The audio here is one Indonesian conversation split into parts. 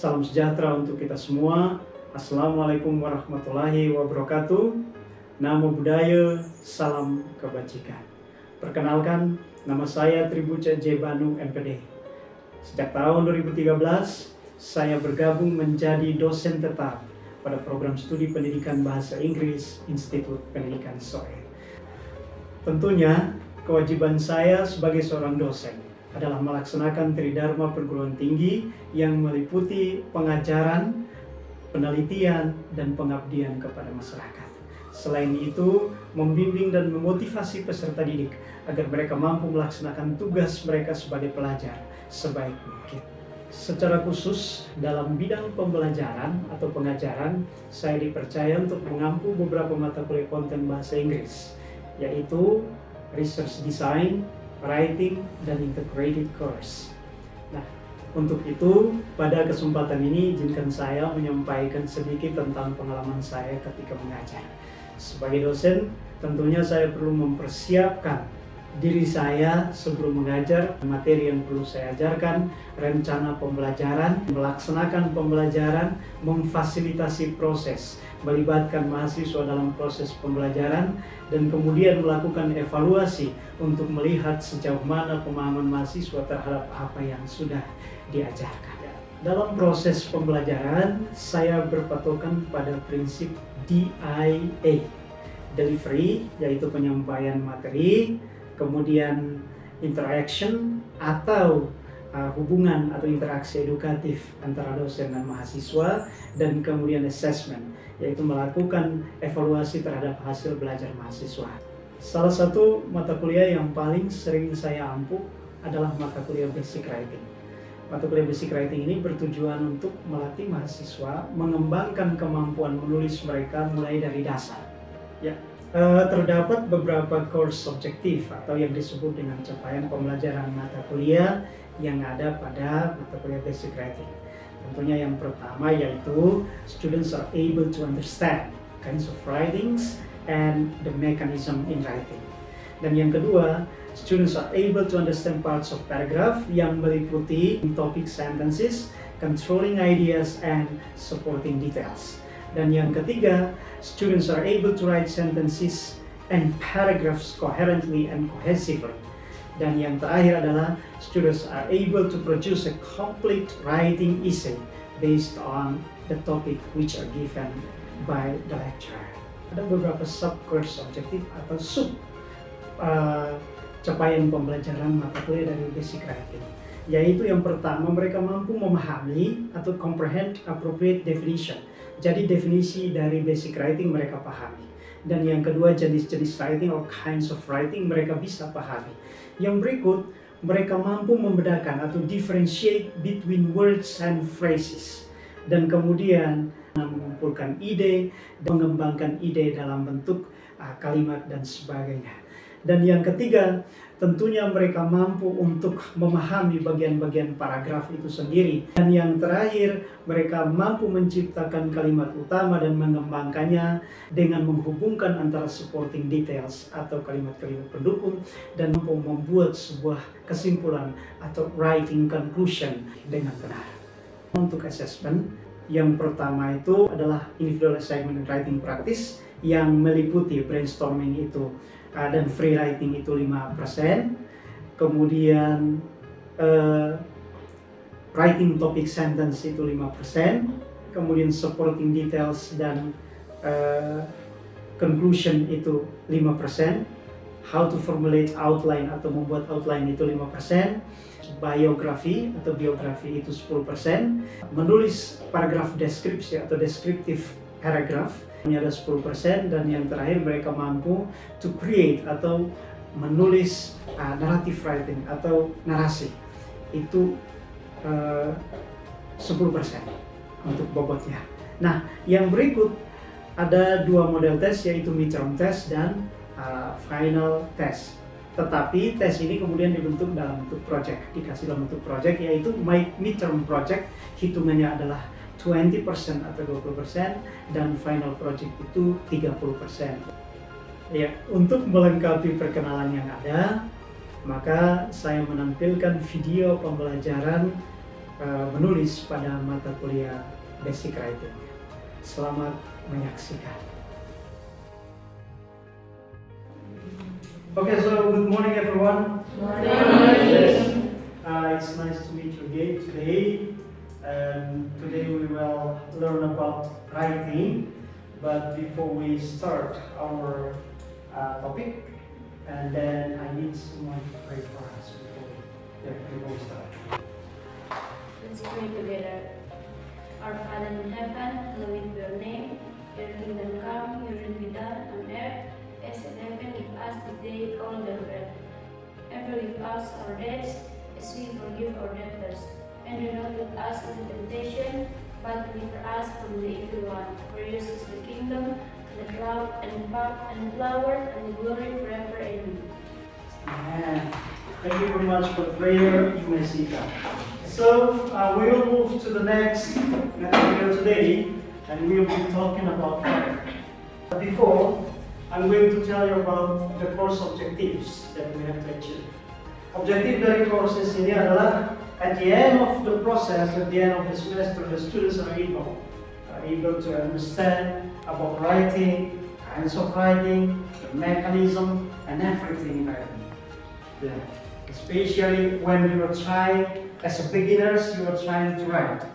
Salam sejahtera untuk kita semua. Assalamualaikum warahmatullahi wabarakatuh. Namo Buddhaya, salam kebajikan. Perkenalkan, nama saya Tribuca J. Banu, MPD. Sejak tahun 2013, saya bergabung menjadi dosen tetap pada program studi pendidikan bahasa Inggris Institut Pendidikan SOE. Tentunya, kewajiban saya sebagai seorang dosen adalah melaksanakan tridharma perguruan tinggi yang meliputi pengajaran, penelitian, dan pengabdian kepada masyarakat. Selain itu, membimbing dan memotivasi peserta didik agar mereka mampu melaksanakan tugas mereka sebagai pelajar sebaik mungkin. Secara khusus, dalam bidang pembelajaran atau pengajaran, saya dipercaya untuk mengampu beberapa mata kuliah konten bahasa Inggris, yaitu Research Design, Writing, dan Integrated Course. Nah, untuk itu, pada kesempatan ini izinkan saya menyampaikan sedikit tentang pengalaman saya ketika mengajar. Sebagai dosen, tentunya saya perlu mempersiapkan diri saya sebelum mengajar, materi yang perlu saya ajarkan, rencana pembelajaran, melaksanakan pembelajaran, memfasilitasi proses, melibatkan mahasiswa dalam proses pembelajaran, dan kemudian melakukan evaluasi untuk melihat sejauh mana pemahaman mahasiswa terhadap apa yang sudah diajarkan. Dalam proses pembelajaran, saya berpatokan pada prinsip DIA, delivery, yaitu penyampaian materi, kemudian interaction atau hubungan atau interaksi edukatif antara dosen dan mahasiswa, dan kemudian assessment, yaitu melakukan evaluasi terhadap hasil belajar mahasiswa. Salah satu mata kuliah yang paling sering saya ampuh adalah mata kuliah Basic Writing. Mata kuliah Basic Writing ini bertujuan untuk melatih mahasiswa mengembangkan kemampuan menulis mereka mulai dari dasar. Ya, terdapat beberapa course objektif atau yang disebut dengan capaian pembelajaran mata kuliah yang ada pada mata kuliah Basic Writing. Tentunya yang pertama yaitu students are able to understand kinds of writings and the mechanism in writing. Dan yang kedua, students are able to understand parts of paragraph yang meliputi topic sentences, controlling ideas, and supporting details. Dan yang ketiga, students are able to write sentences and paragraphs coherently and cohesively. Dan yang terakhir adalah students are able to produce a complete writing essay based on the topic which are given by the lecturer. Ada beberapa sub-course objektif atau capaian pembelajaran mata kuliah dari Basic Writing, yaitu yang pertama, mereka mampu memahami atau comprehend appropriate definition. Jadi definisi dari Basic Writing mereka pahami. Dan yang kedua, jenis-jenis writing or kinds of writing mereka bisa pahami. Yang berikut, mereka mampu membedakan atau differentiate between words and phrases. Dan kemudian mengumpulkan ide, mengembangkan ide dalam bentuk kalimat dan sebagainya. Dan yang ketiga, tentunya mereka mampu untuk memahami bagian-bagian paragraf itu sendiri. Dan yang terakhir, mereka mampu menciptakan kalimat utama dan mengembangkannya dengan menghubungkan antara supporting details atau kalimat-kalimat pendukung dan mampu membuat sebuah kesimpulan atau writing conclusion dengan benar. Untuk assessment, yang pertama itu adalah individual assignment and writing practice yang meliputi brainstorming itu dan free writing itu 5%, kemudian writing topic sentence itu 5%, kemudian supporting details dan conclusion itu 5%, how to formulate outline atau membuat outline itu 5%, biografi atau biografi itu 10%, menulis paragraf deskripsi atau descriptive paragraph ini ada 10%, dan yang terakhir mereka mampu to create atau menulis narrative writing atau narasi itu 10% untuk bobotnya. Nah, yang berikut ada dua model tes, yaitu midterm test dan final test. Tetapi tes ini kemudian dibentuk dalam bentuk project, dikasih dalam bentuk project, yaitu midterm project hitungannya adalah 20% atau 20%, dan final project itu 30%. Ya, untuk melengkapi perkenalan yang ada, maka saya menampilkan video pembelajaran menulis pada mata kuliah Basic Writing. Selamat menyaksikan. Okay, so good morning everyone. Morning. It's nice to meet you again today. Today we will learn about writing. But before we start our topic, and then I need someone to pray for us before we start. Let's pray together. Our Father in heaven, hallowed be your name. Your kingdom come, your will be done on earth as in heaven. Give us today all the bread. And forgive us our debts as we forgive our debtors. And do not lead us into temptation, but deliver us from the evil one. For yours is the kingdom, the cloud, and the power, and the power, and the glory forever. Amen. Amen. Thank you very much for prayer. You may sit down. So we will move to the next material today, and we will be talking about prayer. But before, I'm going to tell you about the course objectives that we have to achieve. Objektif dari proses ini adalah at the end of the process, at the end of the semester, the students are able to understand about writing, kinds of writing, the mechanism, and everything in writing. Yeah. Especially when you are trying, as a beginners, you are trying to write,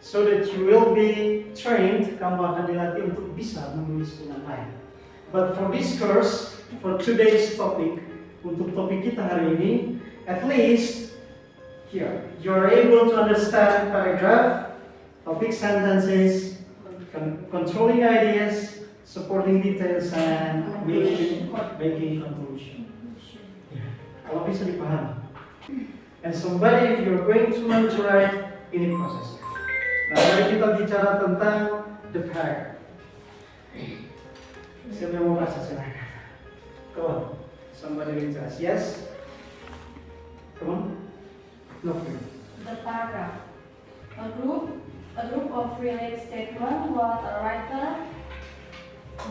so that you will be trained, kamu akan dilatih untuk bisa menulis dengan baik. But for this course, for today's topic, untuk topik kita hari ini, at least here, you are able to understand paragraph, topic sentences, controlling ideas, supporting details, and making conclusion. Kalau bisa dipahami. And somebody, if you're going to learn to write, ini prosesnya. Nah, mari kita bicara tentang the paragraph. Siapa yang mau baca silakan. Come on, somebody will tell us. Yes? Come on. No fear. The paragraph. A group of related statements what a writer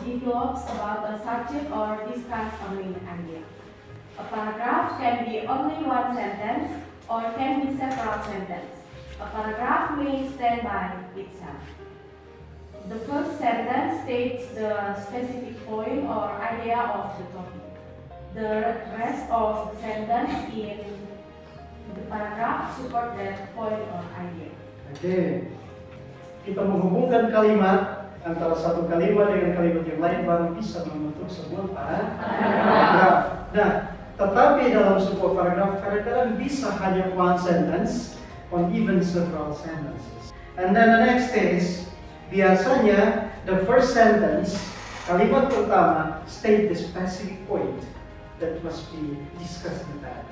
develops about a subject or discuss a main idea. A paragraph can be only one sentence or can be several sentences. A paragraph may stand by itself. The first sentence states the specific point or idea of the topic. The rest of the sentence in the paragraph support that point or idea. Oke, kita menghubungkan kalimat antara satu kalimat dengan kalimat yang lain baru bisa membentuk sebuah paragraf. Nah, tetapi dalam sebuah paragraf kadang-kadang bisa hanya one sentence, or even several sentences. And then the next is, biasanya the first sentence, kalimat pertama, state the specific point that must be discussed in that.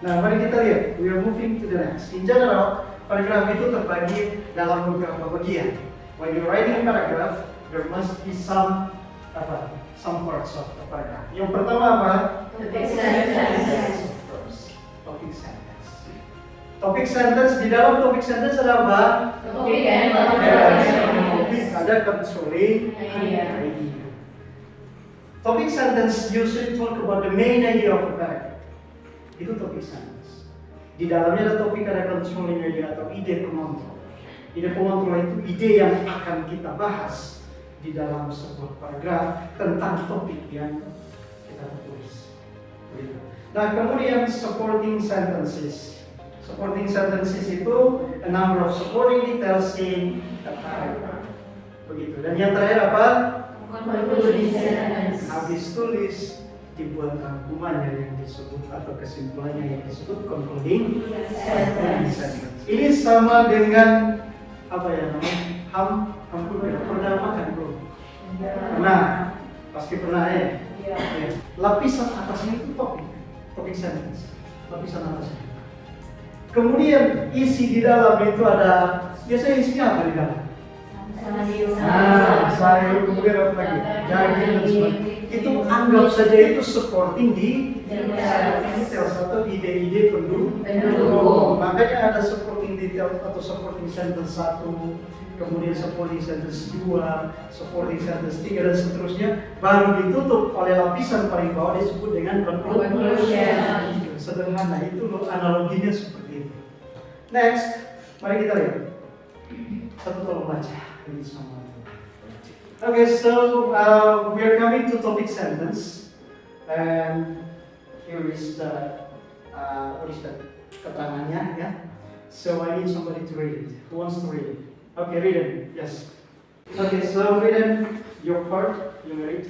Nah, mari kita lihat. We are moving to the next. In general, paragraf itu terbagi dalam beberapa bagian. When you're writing a paragraph, there must be some parts of the paragraph. Yang pertama apa? Topic sentence. Topic sentence. Topic sentence, di dalam topic sentence ada apa? Topic and Topik, ada controlling idea. Topic sentence usually talk about the main idea of a paragraph. Itu topic sentence. Di dalamnya ada topik, ada controlling idea atau ide pengontrol. Ide pengontrol itu ide yang akan kita bahas di dalam sebuah paragraf tentang topik yang kita tulis. Nah, kemudian supporting sentences. Supporting sentences itu a number of supporting details in the paragraph. Begitu. Dan yang terakhir apa? Concluding sentence. Habis tulis dibuat rangkumannya yang disebut atau kesimpulannya yang disebut concluding sentence. Ini sama dengan apa ya namanya? Hampir pernah makan bro? Pernah, pasti pernah ya. Lapisan atasnya itu topik sentence. Lapisan atasnya. Kemudian isi di dalam itu ada, biasanya isinya apa di dalam? Sayur, kemudian apa lagi? Daging dan sebagainya. Itu anggap saja itu supporting details atau ide-ide pendukung. Makanya ada supporting detail atau supporting sentence 1, kemudian supporting sentence 2, supporting sentence 3 dan seterusnya. Baru ditutup oleh lapisan paling bawah disebut dengan conclusion. Sederhana itu loh, analoginya seperti itu. Next, mari kita lihat. Satu tolong baca. Ini semua. Okay, so we are coming to topic sentence, and here is the keterangannya, ya. So I need somebody to read it. Who wants to read it? Okay, read it. Yes. Okay, so read it. Your part. You read.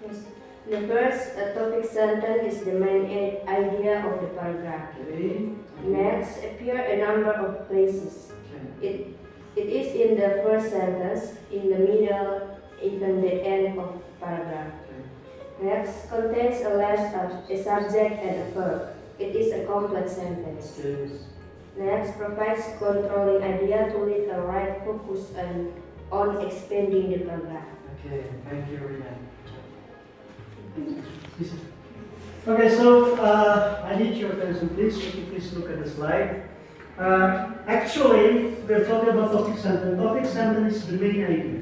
Yes. The first topic sentence is the main idea of the paragraph. Okay. Next, appear a number of places. Okay. It is in the first sentence, in the middle, even the end of paragraph. Next, contains a subject and a verb. It is a complex sentence. Yes. Next, provides controlling idea to lead a right focus on expanding the paragraph. Okay, thank you, Rina. Okay, so I need your attention, please. Would you please look at the slide? Actually, we're talking about topic sentence. Topic sentence is the main idea.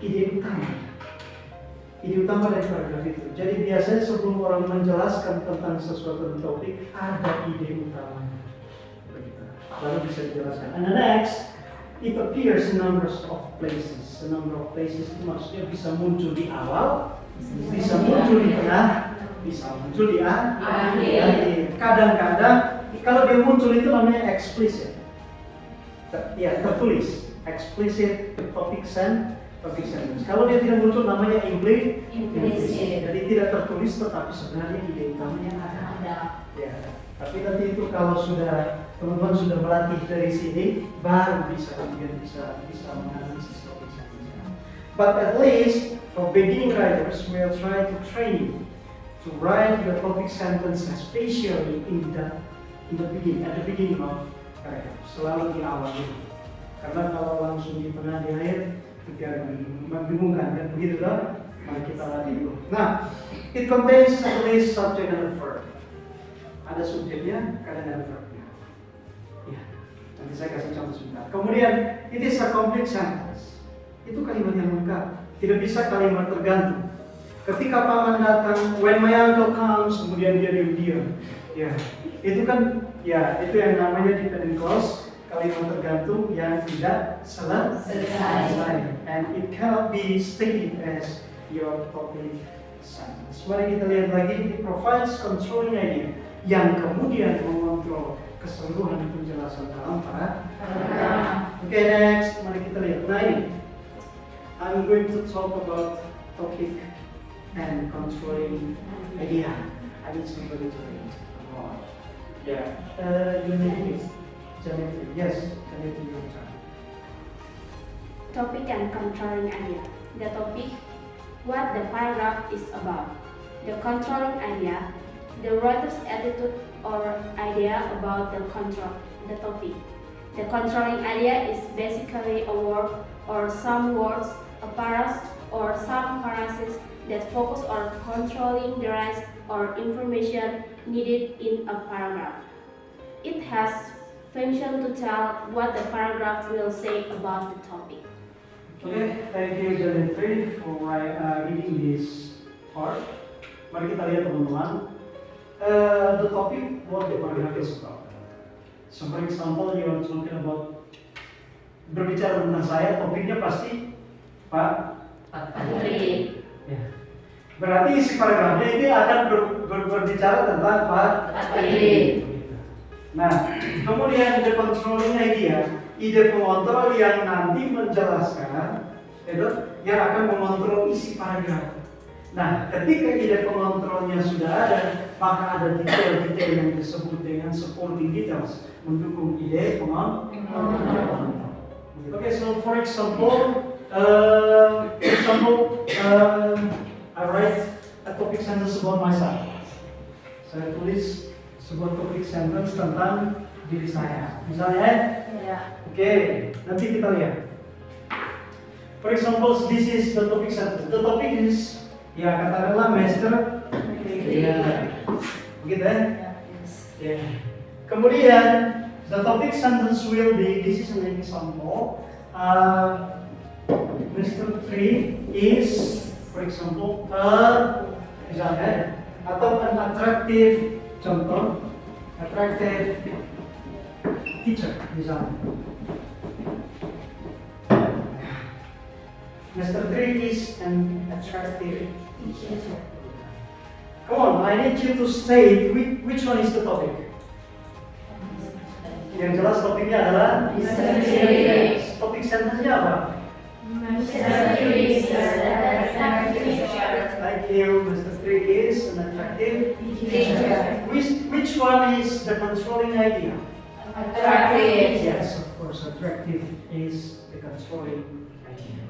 Ide utama. Ide utama dari paragraf itu. Jadi biasanya sebelum orang menjelaskan tentang sesuatu topik, ada ide utamanya. Lalu bisa dijelaskan. And the next, it appears in numbers of places. A number of places itu maksudnya bisa muncul di awal, bisa muncul di tengah, bisa muncul di akhir. Kadang-kadang kalau dia muncul itu namanya explicit. Ya, tertulis. Explicit topic sentence. Kalau dia tidak muncul namanya implicit. Jadi tidak tertulis tetapi sebenarnya ide utamanya ada. Ya. Tapi nanti itu kalau teman-teman sudah melatih dari sini, baru bisa menganalisis topik sentence. But at least for beginning writers, we will try to train you to write your topic sentence, especially in the beginning, at the beginning of paragraph. Selalu di awal dulu. Karena kalau langsung di tengah di akhir, itu agak membingungkan, kan begitu lah. Mari kita latih dulu. Nah, it contains at least subject and verb. Ada subjeknya, kadang ada verbnya. Ya, nanti saya kasih contoh sebentar. Kemudian, it is a complete sentence. Itu kalimat yang lengkap. Tidak bisa kalimat tergantung. Ketika paman datang, when my uncle comes, kemudian dia diam-diam. Ya, itu kan, ya itu yang namanya dependent clause, kalimat tergantung yang tidak selesai. And it cannot be stated as your topic sentence. Mari kita lihat lagi. It provides controlling idea yang kemudian mengontrol keseluruhan penjelasan dalam paragraf. Okay, next, mari kita lihat. Nah ini, I'm going to talk about topic and controlling idea. I need somebody to read. Yeah. You need it. Yes, Janeti, your turn. Topic and controlling idea. The topic, what the paragraph is about. The controlling idea, the writer's attitude or idea about the topic. The controlling idea is basically a word or some words, a phrase or some phrases that focus on controlling the rights or information needed in a paragraph. It has function to tell what the paragraph will say about the topic. Okay, thank you Janetri for reading this part. Mari kita lihat teman-teman. The topic, what the paragraph is about. So for example, you are talking about, berbicara tentang saya, topiknya pasti Pak Patri. Ya. Berarti isi paragrafnya ini akan berbicara tentang Pak Patri. Nah, kemudian the controlling idea, ide pengontrol yang nanti menjelaskan, yang akan mengontrol isi paragraf. Nah, ketika ide pengontrolnya sudah ada, maka ada detail-detail yang disebut dengan supporting details mendukung ide pengontrol. Okay, so for example, I write a topic sentence about myself. Saya tulis sebuah topik sentence tentang diri saya. Misalnya, Oke, nanti kita lihat. For example, this is the topic sentence. The topic is, ya katakanlah master. Ya, begitu ya? Ya. Kemudian, the topic sentence will be, this is an example. Mr. 3 is, for example, misalnya, atau an attractive, contoh, attractive teacher misalnya. Mr. 3 is an attractive teacher. Come on, I need you to state which one is the topic. Yang jelas topiknya adalah Mr. 3. Topik sentence-nya apa? Mr. 3 is an attractive teacher. Thank you. Mr. 3 is an attractive Teacher. Which one is the controlling idea? Attractive. Yes, of course, attractive is the controlling idea.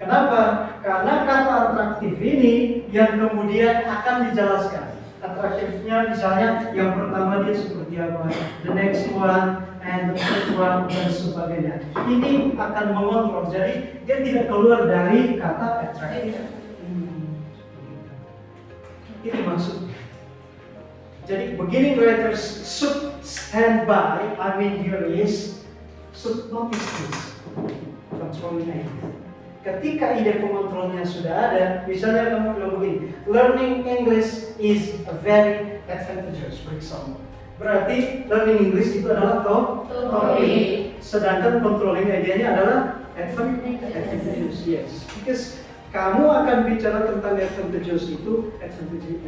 Kenapa? Karena kata atraktif ini yang kemudian akan dijelaskan. Atraktifnya misalnya yang pertama dia seperti apa, the next one, and the third one, dan sebagainya. Ini akan mengontrol, jadi dia tidak keluar dari kata atraktif. Ini maksudnya. Jadi beginning writers should stand by, I mean here is, should notice this, controlling idea. Ketika ide pengontrolnya sudah ada, misalnya kamu bilang begini, learning English is a very advantageous, for example. Berarti learning English itu adalah topik, sedangkan controlling idenya adalah advantageous, yes. Because kamu akan bicara tentang advantageous itu,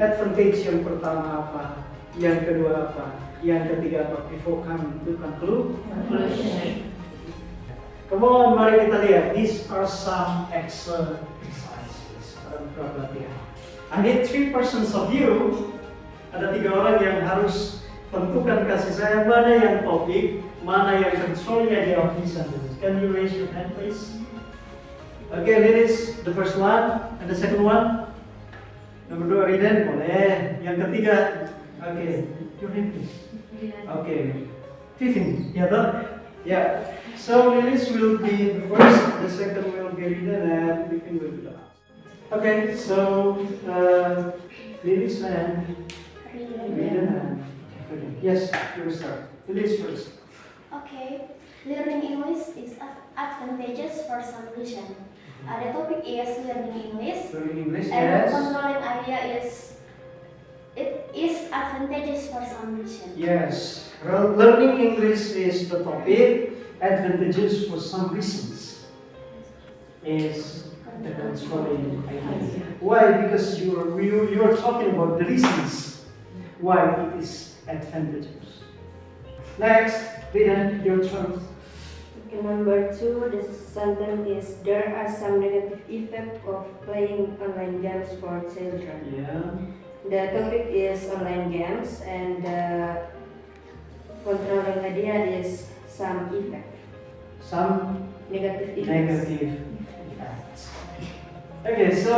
advantage yang pertama apa, yang kedua apa, yang ketiga apa, before come to conclusion. Come on, mari kita lihat. These are some exercises. I need 3 persons of you. Ada 3 orang yang harus tentukan kasih saya mana yang topik, mana yang controlling idea of these sentences. Can you raise your hand, please? Okay, ladies, the first one and the second one. Nomor 2, Riden, boleh. Yang ketiga, okay, your name please. Okay, Vivin, ya toh? Yeah. So Lilis will be the first, the second will be Riden, and Vivin will be the last. Okay, so Lilis and Riden and Vivin. Yes, you will start. Lilis first. Okay, learning English is advantageous for some reason. The topic is learning English, Learning English, and yes. controlling idea is it is advantageous for some reason. Yes, learning English is the topic, advantageous for some reasons. Is the controlling idea. Why? Because you are talking about the reasons why it is advantageous. Next, Riden, your turn. Okay, number 2, the sentence is there are some negative effects of playing online games for children. Yeah. The topic is online games and the controlling idea is some effect, Some negative effects. negative effects. Okay, so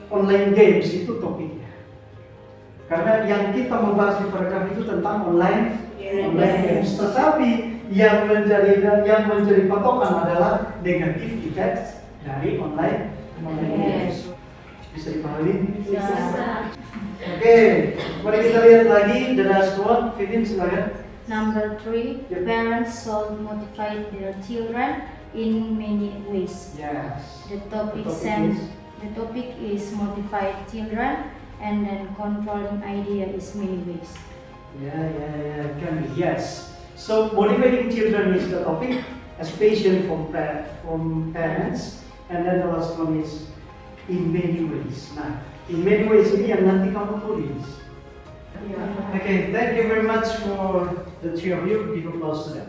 online games itu topiknya. Karena yang kita membahas di paragraf itu tentang online games. Tetapi yang menjadi patokan adalah negative effects dari online games. Bisa dipahami? Bisa. Oke, mari kita lihat lagi the last one. Vivin, silakan. Number 3, Yep. parents should motivate their children in many ways. Yes. The topic is motivate children, and then controlling idea is many ways. Yeah, can be. Yes. So motivating children is the topic, especially from parents, and then the last one is in many ways. Nah, in many ways ini yang nanti kamu tulis. Okay, thank you very much for the 3 of you. Give applause to them.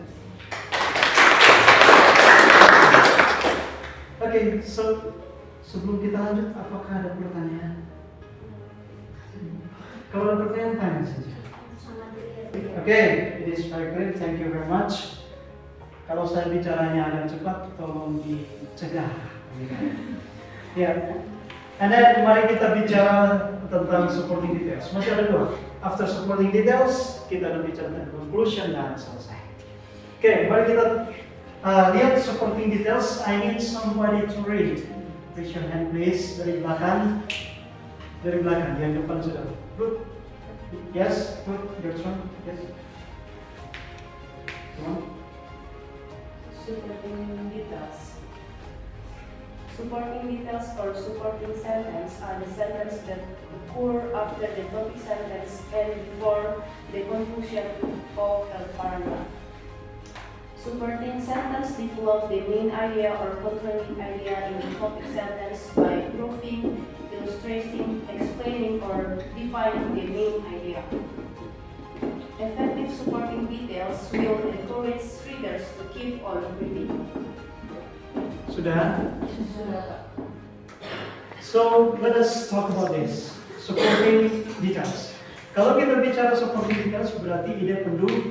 Okay, so sebelum kita lanjut, apakah ada pertanyaan? Kalau ada pertanyaan, tanya saja. Okay, it is very clear. Thank you very much. Kalau saya bicaranya agak cepat, tolong dicegah. Ya. And then mari kita bicara tentang supporting details. Masih ada 2. After supporting details, kita akan bicara tentang conclusion dan selesai. Okay, mari kita lihat supporting details. I need somebody to read. Raise your hand please. Dari belakang. Yang depan sudah. Good. Yes, good. Your turn. Yes. Come on. Supporting details. Supporting details or supporting sentence are the sentences that occur after the topic sentence and before the conclusion co-health paragraph. Supporting sentence develop the main idea or controlling idea in the topic sentence by proving, illustrating, explaining, or defining the main idea. Effective supporting details will encourage readers to keep on reading. Sudah? So let us talk about this. Supporting details. Kalau kita bicara supporting details berarti ide pendukung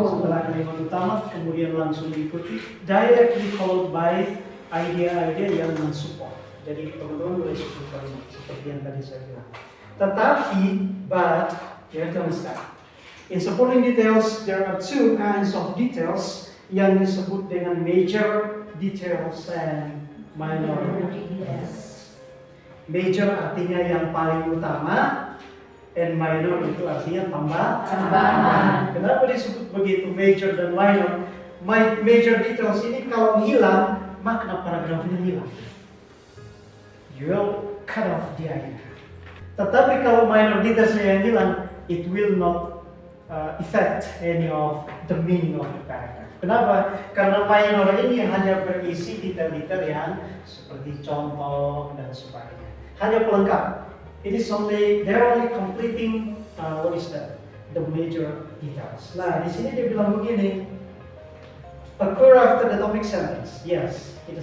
setelah kalimat utama kemudian langsung diikuti directly followed by idea-idea yang mensupport. Jadi teman-teman boleh sebut kalimat seperti yang tadi saya bilang. Tetapi, but you have to understand. In supporting details there are two kinds of details yang disebut dengan major details and minor details. Major artinya yang paling utama. And minor itu artinya tambahan. Kenapa disebut begitu major dan minor? Major details ini kalau hilang, makna paragrafnya hilang. You will cut off the idea. Tetapi kalau minor details yang hilang, it will not affect any of the meaning of the paragraph. Kenapa? Karena minor ini hanya berisi detail-detail yang seperti contoh dan sebagainya. Hanya pelengkap. They're only completing the major details. Nah, di sini dia bilang begini, occur after the topic sentence. Yes, it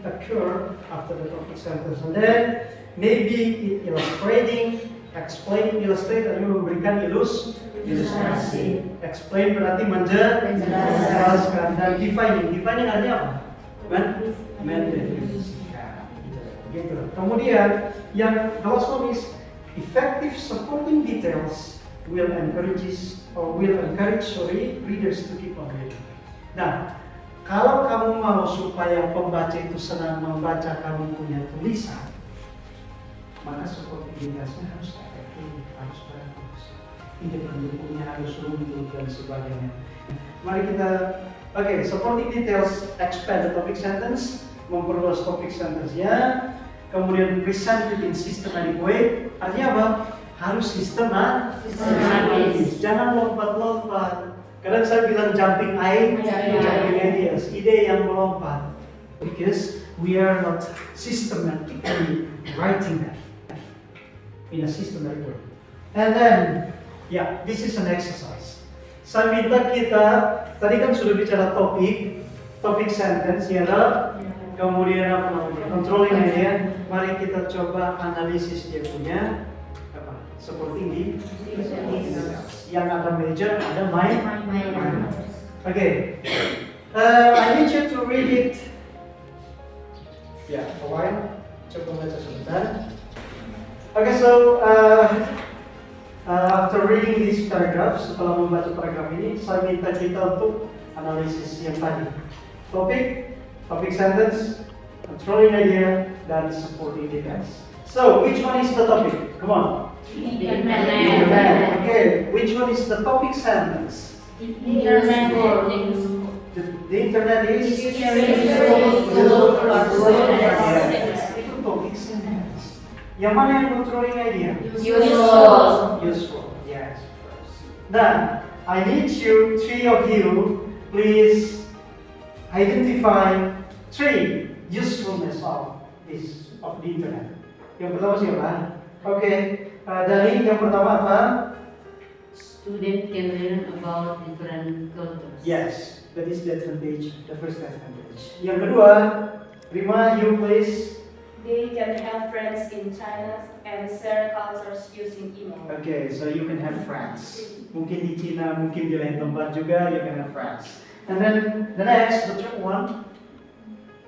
occur after the topic sentence, and then maybe it illustrating, explain, illustrate, dan memberikan ilustrasi. Explain berarti menjelaskan, dan defining artinya apa? Mendefinisikan. Gitu. Kemudian yang the last one is effective supporting details will encourage readers to keep on reading. Nah, kalau kamu mau supaya pembaca itu senang membaca kamu punya tulisan, maka supporting detailsnya harus efektif, harus bagus, ide pendukungnya harus runtuh dan sebagainya. Mari kita, supporting details expand the topic sentence, memperluas topik sentence-nya. Kemudian present in systematic way, artinya apa? Harus sistematis. Jangan lompat-lompat. Kadang saya bilang jumping ideas, ide yang melompat. Because we are not systematically writing that in a systematic way. And then, this is an exercise. Saya minta kita, tadi kan sudah bicara topik sentence, ya kan? Kemudian apa namanya? Controlling idea. Mari kita coba analisis dia punya supporting details. Yang ada major, ada minor. I need you to read it. A while. Coba baca sebentar. After reading this paragraph, setelah membaca paragraf ini, saya minta kita untuk analisis yang tadi. Topic sentence, controlling idea, dan supporting details. So, which one is the topic? Come on. Internet. Okay, which one is the topic sentence? Internet. The internet is itu topic sentence. Yang mana yang controlling idea? Useful. Yes. Now, I need you, three of you, please identify three usefulness of the internet. Yang pertama siapa? Dari yang pertama apa? Student can learn about different cultures. Yes, that is the advantage, the first advantage. Yang kedua, Rima, you please. They can have friends in China and share cultures using email. Okay, so you can have friends. Mungkin di China, mungkin di lain tempat juga, you can have friends. And then the third one.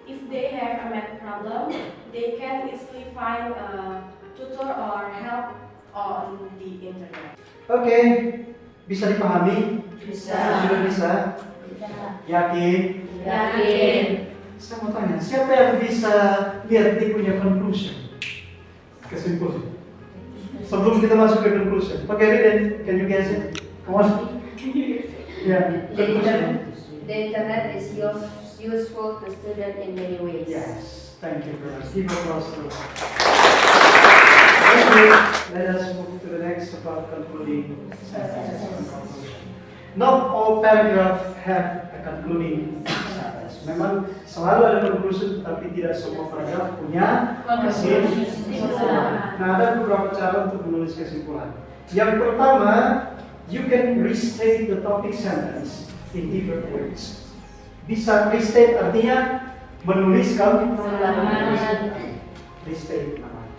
If they have a math problem, they can easily find a tutor or help on the internet. Oke, bisa dipahami? Bisa. Sudah bisa? Yakin? Saya mau tanya, siapa yang bisa lihat dia punya conclusion? Kesimpulan. Sebelum kita masuk ke conclusion. Riden, can you guess it? Come on. The internet is useful to students in many ways. Yes, thank you very much. Give applause to us. Thank you. Let us move to the next about concluding sentence and conclusion. not all paragraph have a concluding sentence. Memang selalu ada conclusion, tapi tidak semua paragraf punya kesimpulan. Nah, ada beberapa cara untuk menulis kesimpulan. Yang pertama, you can restate the topic sentence in different words. Bisa restate artinya menuliskan restate namanya.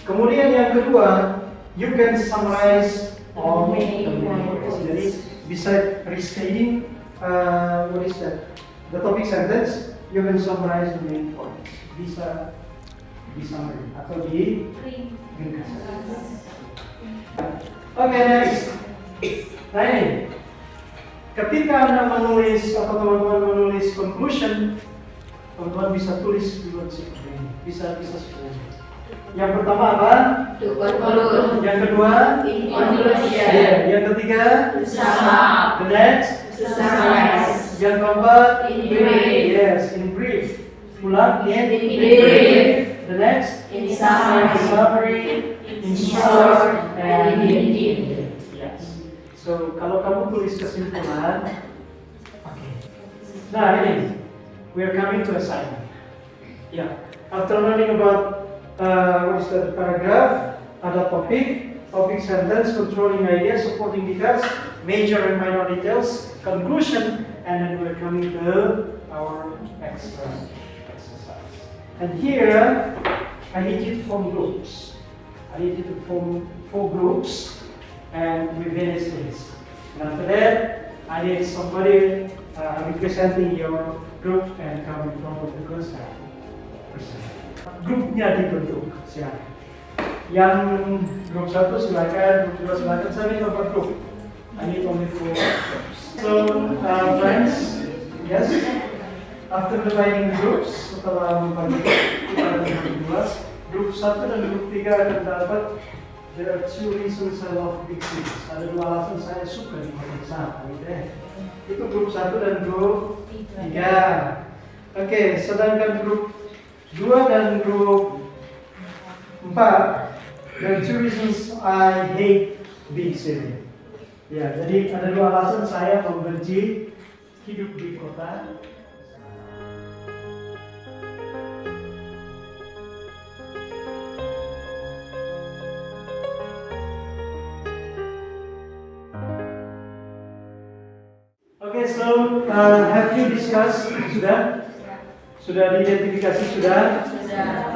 Kemudian yang kedua, you can summarize all the main points. Jadi bisa restating what is that? The topic sentence, you can summarize the main points. Bisa di summary atau di ringkas. Oke, next. Nah ini, ketika Anda menulis atau teman-teman menulis conclusion, teman-teman bisa tulis seperti ini. Bisa seperti ini. Yang pertama apa? To conclude. Yang kedua? Conclusion. Yang ketiga? Sum up. The next? Summarize. Yang keempat? In brief. Yes, in brief. Ulang, in brief. The next? In summary. In short, And in detail. Yes. So kalau kamu tulis kesimpulan, oke. Nah ini, we are coming to assignment. Yeah. After learning about what is the paragraph, ada topic sentence, controlling ideas, supporting details, major and minor details, conclusion, and then we're coming to our exercise. And here, I need you to form groups. I need you to form 4 groups, and we finish this. And after that, I need somebody representing your group and coming forward because grupnya dibentuk. Siapa? Yang grup 1 silakan, grup 2 silakan. Saya minta per grup. I need only 4 groups. So, friends, yes. After dividing groups, setelah membagi kita ada 12, grup 1 dan grup 3 akan dapat. There are 2 reasons I love big cities. Ada 2 alasan saya suka di kota besar, gitu ya. Itu grup 1 dan grup 3. Oke, sedangkan grup 2 dan grup 4, there are 2 reasons I hate big city. Ya, jadi ada 2 alasan saya membenci hidup di kota. Okay, so have you discussed? Sudah diidentifikasi sudah?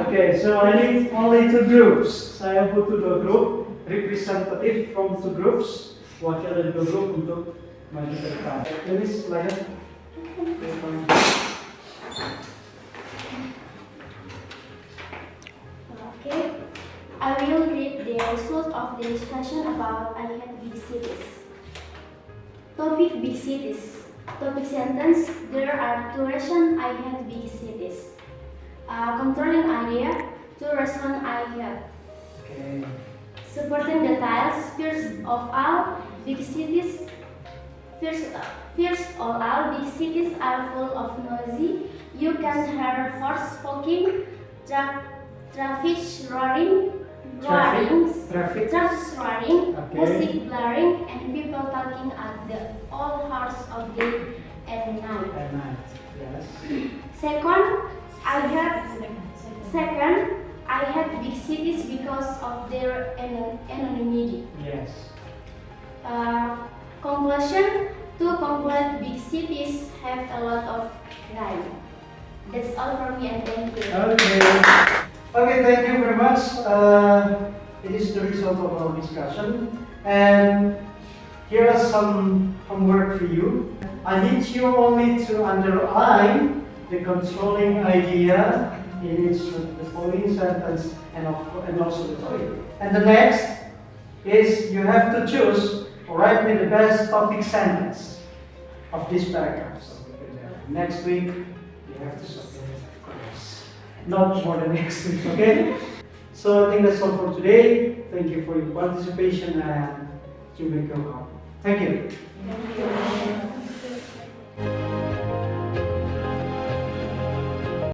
Okay, so I need only 2 groups. Saya butuh 2 grup, representative from 2 groups, wakil dari 2 grup untuk maju ke depan. Ini slide. Okay, I will read the result of the discussion about I hate big cities. Topic: big cities. Topic sentence: there are 2 reasons I hate big cities. Controlling idea: 2 reasons I hate. Okay. Supporting details: first of all, big cities. First of all, big cities are full of noisy. You can hear horse honking, traffic roaring, Traffic. Okay. music blaring, and people talking at all hours of day and night. At night. Yes. Second, I hate big cities because of their anonymity. Yes. Conclusion: to conclude, big cities have a lot of crime. That's all from me, and thank you. Okay, thank you very much. It is the result of our discussion, and here are some homework for you. I need you only to underline the controlling idea in the following sentence and also the topic. And the next is you have to choose or write me the best topic sentence of this paragraph. So next week you have to submit it, of course. Not more than next week, okay? So I think that's all for today. Thank you for your participation and you may go home. Thank you. Thank you.